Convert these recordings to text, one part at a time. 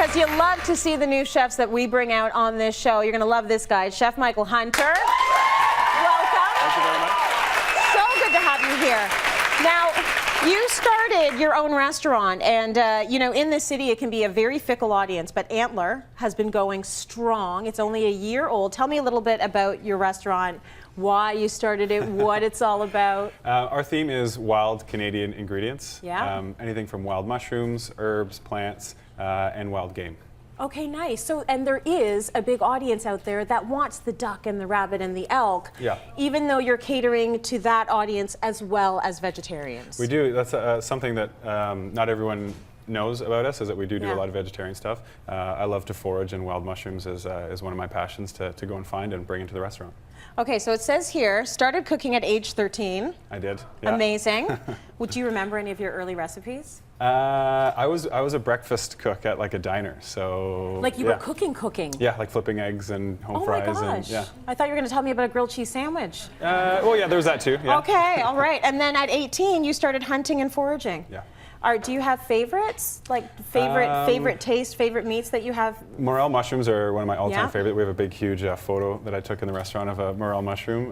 because you love to see the new chefs that we bring out on this show. You're going to love this guy, Chef Michael Hunter. Welcome. Thank you very much. So good to have you here. Now, you started your own restaurant, and you know, in this city it can be a very fickle audience, but Antler has been going strong. It's only a year old. Tell me a little bit about your restaurant, why you started it, what it's all about. Our theme is wild Canadian ingredients. Yeah. Anything from wild mushrooms, herbs, plants, and wild game. Okay, nice. So, and there is a big audience out there that wants the duck and the rabbit and the elk. Yeah. Even though you're catering to that audience as well as vegetarians. We do. That's something that not everyone knows about us, is that we do Yeah. a lot of vegetarian stuff. I love to forage, and wild mushrooms is one of my passions to go and find and bring into the restaurant. Okay, so it says here, started cooking at age 13. I did. Yeah. Amazing. Would you remember any of your early recipes? I was a breakfast cook at like a diner, so Like you were cooking? Yeah, like flipping eggs and home Oh fries. my gosh. And yeah. I thought you were going to tell me about a grilled cheese sandwich. Well, yeah, there was that too. Yeah. Okay, all right. And then at 18, you started hunting and foraging. Yeah. Do you have favorites? Like favorite taste, favorite meats that you have? Morel mushrooms are one of my all-time Yeah. favorite. We have a big, huge photo that I took in the restaurant of a morel mushroom.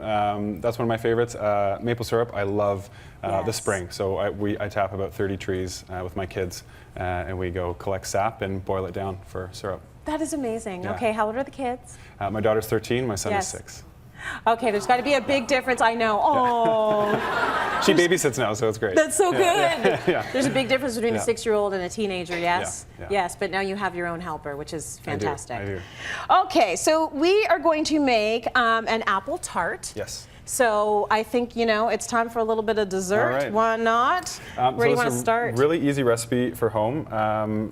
That's one of my favorites. Maple syrup, I love the Yes. spring. So I tap about 30 trees with my kids, and we go collect sap and boil it down for syrup. That is amazing. Yeah. Okay, how old are the kids? My daughter's 13, my son Yes. is 6. Okay, there's got to be a big difference. I know. Oh, She babysits now, so it's great. that's so good. Yeah. There's a big difference between a Yeah. 6-year-old and a teenager, yes? Yeah. Yes, but now you have your own helper, which is fantastic. I do. Okay, so we are going to make an apple tart. Yes. So I think, you know, it's time for a little bit of dessert. All right. Why not? Where do you want to start? Really easy recipe for home.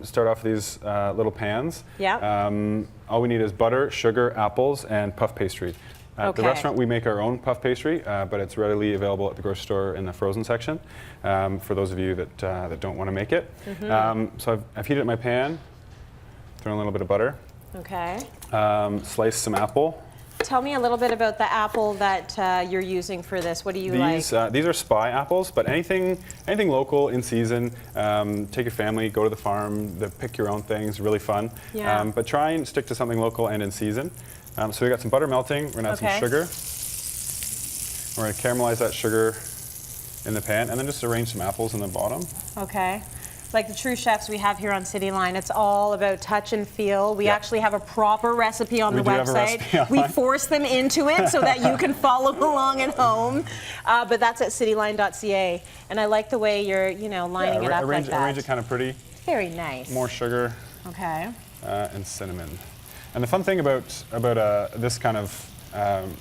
Start off with these little pans. Yeah. All we need is butter, sugar, apples, and puff pastry. At the Okay. restaurant, we make our own puff pastry, but it's readily available at the grocery store in the frozen section for those of you that don't want to make it. So I've heated up my pan, thrown a little bit of butter, Okay. sliced some apple. Tell me a little bit about the apple that you're using for this. What do you like? These are spy apples, but anything local in season. Take your family, go to the farm, pick your own things. Really fun. Yeah. But try and stick to something local and in season. So we got some butter melting. We're gonna add Okay. some sugar. We're gonna caramelize that sugar in the pan, and then just arrange some apples in the bottom. Okay. Like the true chefs we have here on Cityline, it's all about touch and feel. We Yeah. actually have a proper recipe on We the do have a website. recipe We online. force them into it so that you can follow along at home. But that's at cityline.ca. And I like the way you're, you know, lining it up arrange, like that. arrange it kind of pretty. Very nice. More sugar Okay. and cinnamon. And the fun thing about this kind of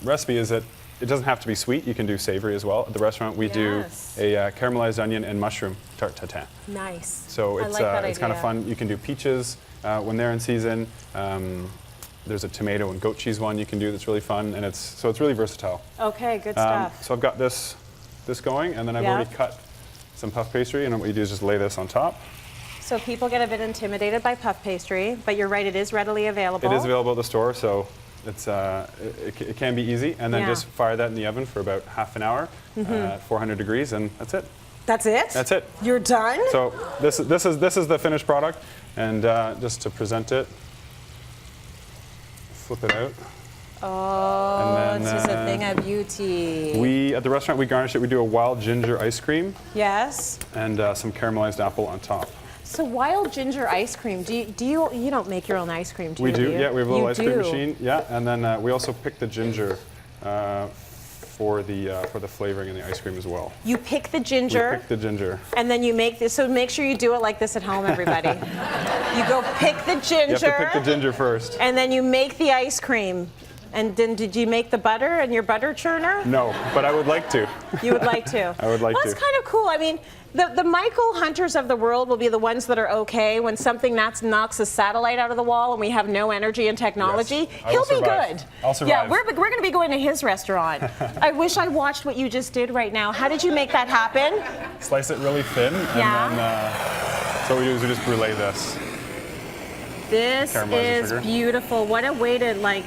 recipe is that it doesn't have to be sweet. You can do savory as well. At the restaurant, we do Yes. a caramelized onion and mushroom tart tatin. Nice. So I it's like that it's kind of idea. fun. You can do peaches when they're in season. There's a tomato and goat cheese one you can do that's really fun, and it's really versatile. Okay, good stuff. So I've got this going, and then I've Yeah. already cut some puff pastry, and what you do is just lay this on top. So people get a bit intimidated by puff pastry, but you're right, it is readily available. It is available at the store, so it's it can be easy, and then Yeah. just fire that in the oven for about half an hour at 400 degrees, and that's it. That's it? That's it. You're done? So this is the finished product, and just to present it, flip it out. Oh, And then, it's just a thing of beauty. We at the restaurant we garnish it. We do a wild ginger ice cream Yes. and some caramelized apple on top. So wild ginger ice cream. Do you don't make your own ice cream? We do. You? Yeah, we have a little You ice cream do. machine. Yeah, and then we also pick the ginger for the flavoring in the ice cream as well. You pick the We ginger, pick the ginger. and then you make this. So make sure you do it like this at home, everybody. You go pick the ginger, You have to pick the ginger first. and then you make the ice cream. And then did you make the butter and your butter churner? No, but I would like to. You would like to. I would like well, to. That's kind of cool. I mean, the Michael Hunters of the world will be the ones that are okay when something knocks a satellite out of the wall and we have no energy and technology. Yes, I He'll will be survive. good. I'll survive. Yeah, we're going to be going to his restaurant. I wish I watched what you just did right now. How did you make that happen? Slice it really thin, and Yeah. then so what we do is we just brulee this. This Caramelized is sugar. beautiful. What a way to like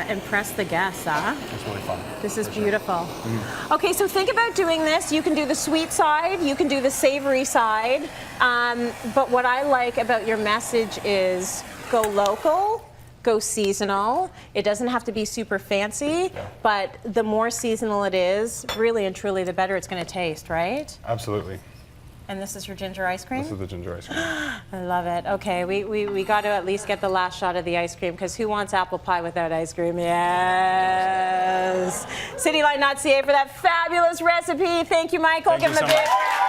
impress the guests, huh? It's really fun. This is beautiful. Okay, so think about doing this. You can do the sweet side, you can do the savory side. But what I like about your message is go local, go seasonal. It doesn't have to be super fancy, but the more seasonal it is, really and truly, the better it's going to taste, right? Absolutely. And this is your ginger ice cream? This is the ginger ice cream. I love it. Okay, we got to at least get the last shot of the ice cream, because who wants apple pie without ice cream? Yes. Cityline.ca for that fabulous recipe. Thank you, Michael. Thank Give you him a so big much. round.